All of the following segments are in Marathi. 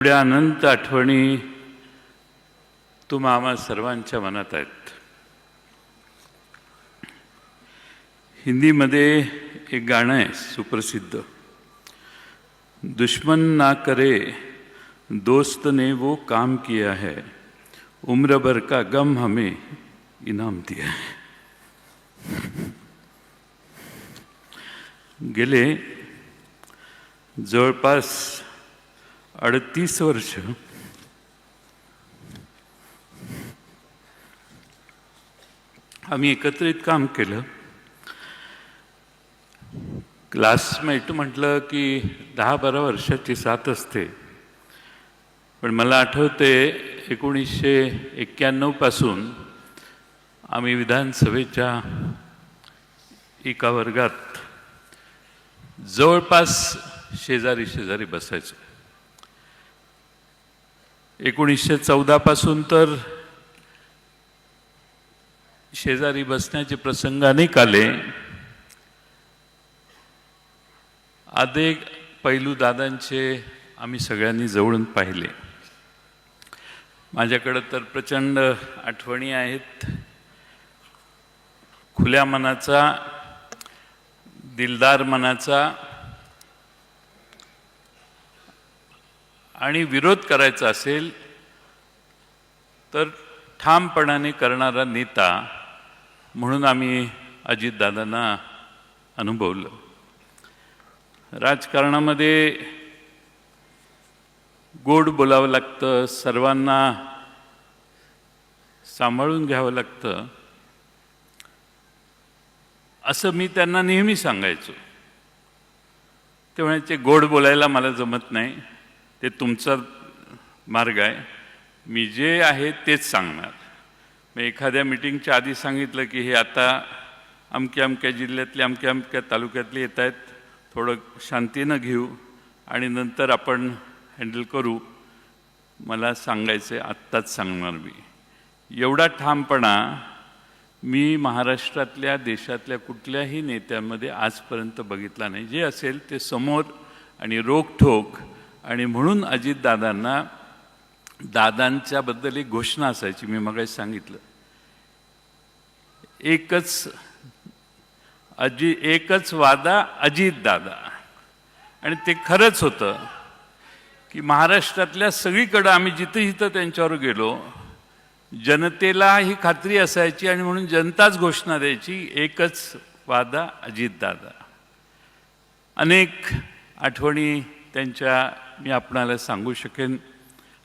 एवढ्या अनंत आठवणी तुम्हा आम्हा सर्वांच्या मनात आहेत. हिंदीमध्ये एक गाणं आहे सुप्रसिद्ध, दुश्मन ना करे दोस्त ने वो काम किया है, उम्र भर का गम हमें इनाम दिया है. गेले जवळपास 38 वर्ष आम्ही एकत्रित काम केलं. क्लासमेट म्हटलं की 10-12 वर्षाची साथ असते, पण मला आठवते 1991 पासून आम्ही विधानसभेच्या एका वर्गात जवळपास शेजारी शेजारी बसायचो. 1914 पासून तर शेजारी बसण्याचे प्रसंग अनेक आले. अनेक पैलू दादांचे आम्ही सगळ्यांनी जवळून पाहिले. माझ्याकडे तर प्रचंड आठवणी आहेत. खुल्या मनाचा, दिलदार मनाचा आणि विरोध करायचा असेल तर ठामपणाने करणारा नेता म्हणून आम्ही अजितदादांना अनुभवलं. राजकारणामध्ये गोड बोलावं लागतं, सर्वांना सांभाळून घ्यावं लागतं, असं मी त्यांना नेहमी सांगायचो. ते म्हणायचे गोड बोलायला मला जमत नाही, ते तुमचा मार्ग आहे, मी जे आहे तेच सांगणार. मी एखाद्या मीटिंगच्या आधी सांगितलं की हे आता अमक्या अमक्या जिल्ह्यातले अमक्या अमक्या तालुक्यातले येत आहेत, थोडं शांतीनं घेऊ आणि नंतर आपण हँडल करू, मला सांगायचं आहे, आत्ताच सांगणार मी. एवढा ठामपणा मी महाराष्ट्रातल्या देशातल्या कुठल्याही नेत्यामध्ये आजपर्यंत बघितला नाही. जे असेल ते समोर आणि रोखठोक. आणि म्हणून अजितदादांना दादांच्याबद्दल एक घोषणा असायची, मी मगाशी सांगितलं, एकच वादा अजितदादा. आणि ते खरंच होतं की महाराष्ट्रातल्या सगळीकडं आम्ही जिथं जिथं त्यांच्यावर गेलो, जनतेला ही खात्री असायची आणि म्हणून जनताच घोषणा द्यायची, एकच वादा अजितदादा. अनेक आठवणी त्यांच्या मी आपणाला सांगू शकेन,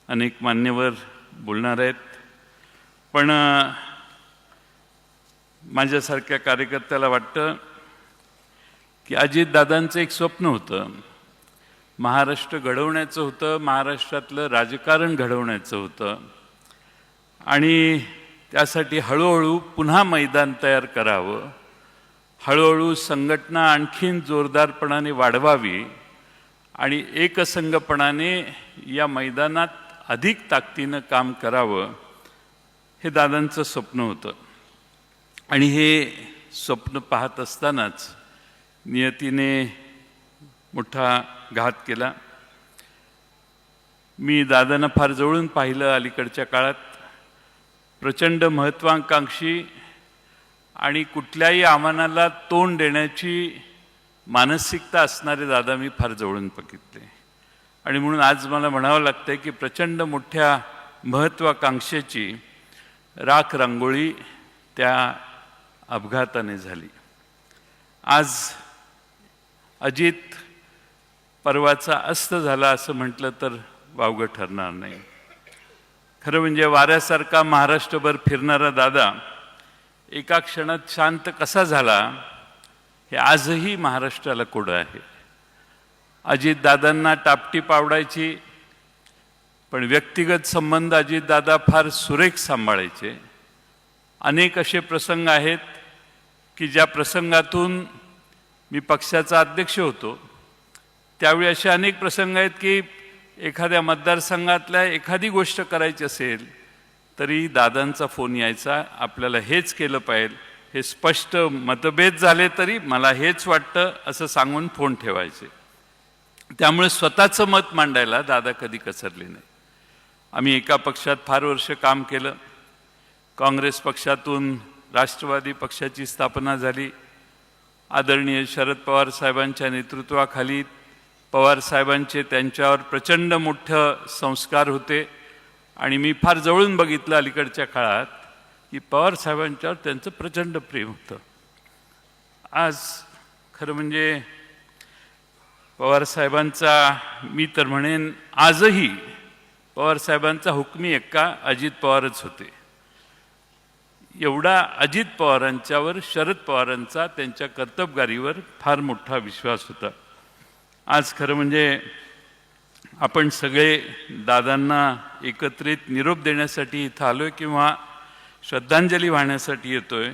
अनेक मान्यवर बोलणार आहेत, पण माझ्यासारख्या कार्यकर्त्याला वाटतं की अजितदादांचं एक स्वप्न होतं, महाराष्ट्र घडवण्याचं होतं, महाराष्ट्रातलं राजकारण घडवण्याचं होतं. आणि त्यासाठी हळूहळू पुन्हा मैदान तयार करावं, हळूहळू संघटना आणखीन जोरदारपणाने वाढवावी आणि एकसंघपणाने या मैदानात अधिक ताकदीनं काम करावं, हे दादांचं स्वप्न होतं. आणि हे स्वप्न पाहत असतानाच नियतीने मोठा घात केला. मी दादांना फार जवळून पाहिलं अलीकडच्या काळात. प्रचंड महत्त्वाकांक्षी आणि कुठल्याही आव्हानाला तोंड देण्याची मानसिकता असणारे दादा मी फार जवळून बघितले. आणि म्हणून आज मला म्हणावं लागतं की प्रचंड मोठ्या महत्त्वाकांक्षेची राख रांगोळी त्या अपघाताने झाली. आज अजित पर्वाचा अस्त झाला असं म्हटलं तर वावगं ठरणार नाही. खरं म्हणजे वाऱ्यासारखा महाराष्ट्रभर फिरणारा दादा एका क्षणात शांत कसा झाला हे आजही महाराष्ट्राला कोडं आहे. अजितदादांना टापटीप आवडायची, पण व्यक्तिगत संबंध अजितदादा फार सुरेख सांभाळायचे. अनेक असे प्रसंग आहेत की ज्या प्रसंगातून मी पक्षाचा अध्यक्ष होतो, त्यावेळी असे अनेक प्रसंग आहेत की एखाद्या मतदारसंघातल्या एखादी गोष्ट करायची असेल तरी दादांचा फोन यायचा, आपल्याला हेच केलं पाहिजे, हे स्पष्ट मतभेद झाले तरी मला हेच वाटतं असं सांगून फोन ठेवायचे. त्यामुळे स्वतःचं मत मांडायला दादा कधी कचरले नाही. आम्ही एका पक्षात फार वर्ष काम केलं. काँग्रेस पक्षातून राष्ट्रवादी पक्षाची स्थापना झाली. आदरणीय शरद पवार साहेबांच्या नेतृत्वाखाली पवार साहेबांचे त्यांच्यावर प्रचंड मोठं संस्कार होते आणि मी फार जवळून बघितलं अलीकडच्या काळात की पवार साहेबांच्यावर त्यांचं प्रचंड प्रेम होतं. आज खरं म्हणजे पवार साहेबांचा, मी तर म्हणेन आजही पवार साहेबांचा हुकमी एक्का अजित पवारच होते. एवढा अजित पवारांच्यावर शरद पवारांचा त्यांच्या कर्तबगारीवर फार मोठा विश्वास होता. आज खरं म्हणजे आपण सगळे दादांना एकत्रित निरोप देण्यासाठी इथं आलोय किंवा श्रद्धांजली वाहण्यासाठी येतोय.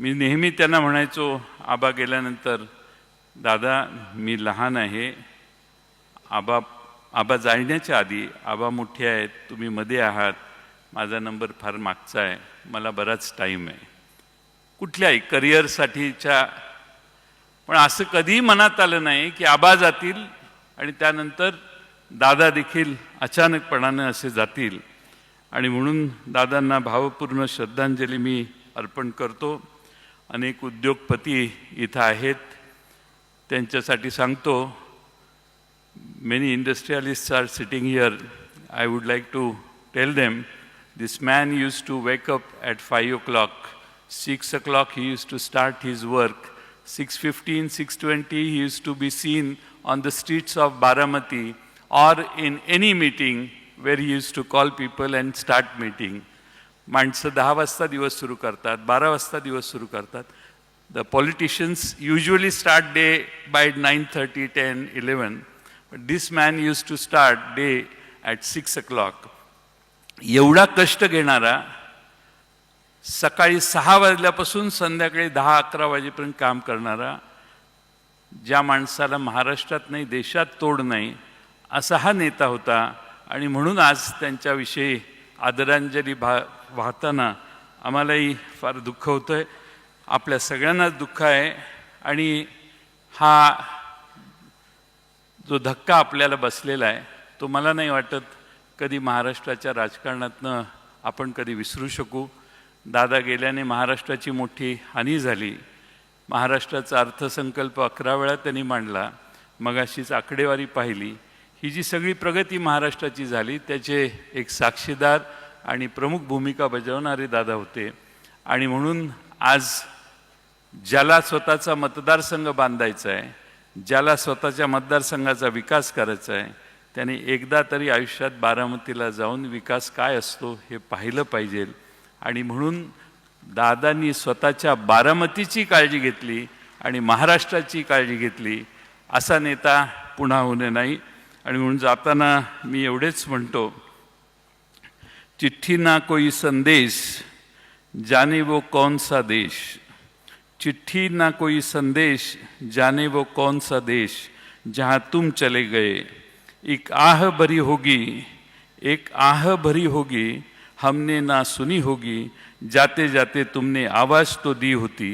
मी नेहमी त्यांना म्हणायचो आबा गेल्यानंतर, दादा मी लहान आहे, आबा जाण्याच्या आधी आबा मोठे आहेत, तुम्ही मध्ये आहात, माझा नंबर फार मागचा आहे, मला बराच टाईम आहे कुठल्याही करिअरसाठीच्या. पण असं कधीही मनात आलं नाही की आबा जातील आणि त्यानंतर दादा देखील अचानकपणानं असे जातील. आणि म्हणून दादांना भावपूर्ण श्रद्धांजली मी अर्पण करतो. अनेक उद्योगपती इथं आहेत, त्यांच्यासाठी सांगतो. Many industrialists are sitting here. I would like to tell them, this man used to wake up at 5 o'clock. 6 o'clock he used to start his work. 6:15, 6:20 he used to be seen on the streets of Baramati or in any meeting where he used to call people and start meeting. माणसं 10 वाजता दिवस सुरू करतात, 12 वाजता दिवस सुरू करतात. The politicians usually start day by 9:30, 10, 11. But this man used to start day at 6 o'clock. एवढा कष्ट घेणारा, सकाळी 6 वाजल्यापासून संध्याकाळी 10-11 वाजेपर्यंत काम करणारा, ज्या माणसाला महाराष्ट्रात नाही देशात तोड नाही, असा हा नेता होता. आणि म्हणून आज त्यांच्याविषयी आदरांजली वाहताना आम्हालाही फार दुःख होतं आहे. आपल्या सगळ्यांनाच दुःख आहे. आणि हा जो धक्का आपल्याला बसलेला आहे तो मला नाही वाटत कधी महाराष्ट्राच्या राजकारणातनं आपण कधी विसरू शकू. दादा गेल्याने महाराष्ट्राची मोठी हानी झाली. महाराष्ट्राचा अर्थसंकल्प 11 वेळा त्यांनी मांडला. मगाशीच आकडेवारी पाहिली. ही जी सगळी प्रगती महाराष्ट्राची झाली त्याचे एक साक्षीदार आणि प्रमुख भूमिका बजावणारे दादा होते. आणि म्हणून आज ज्याला स्वतःचा मतदारसंघ बांधायचा आहे, ज्याला स्वतःच्या मतदारसंघाचा विकास करायचा आहे, त्याने एकदा तरी आयुष्यात बारामतीला जाऊन विकास काय असतो हे पाहिलं पाहिजे. आणि म्हणून दादांनी स्वतःच्या बारामतीची काळजी घेतली आणि महाराष्ट्राची काळजी घेतली. असा नेता पुन्हा होणे नाही. आणि म्हणून जाताना मी एवढेच म्हणतो, चिठ्ठी ना कोई संदेश जाने वो कौन सा देश. चिट्ठी ना कोई संदेश जाने वो कौन सा देश, जहाँ तुम चले गए एक आह भरी होगी, एक आह भरी होगी, हमने ना सुनी होगी, जाते जाते तुमने आवाज़ तो दी होती.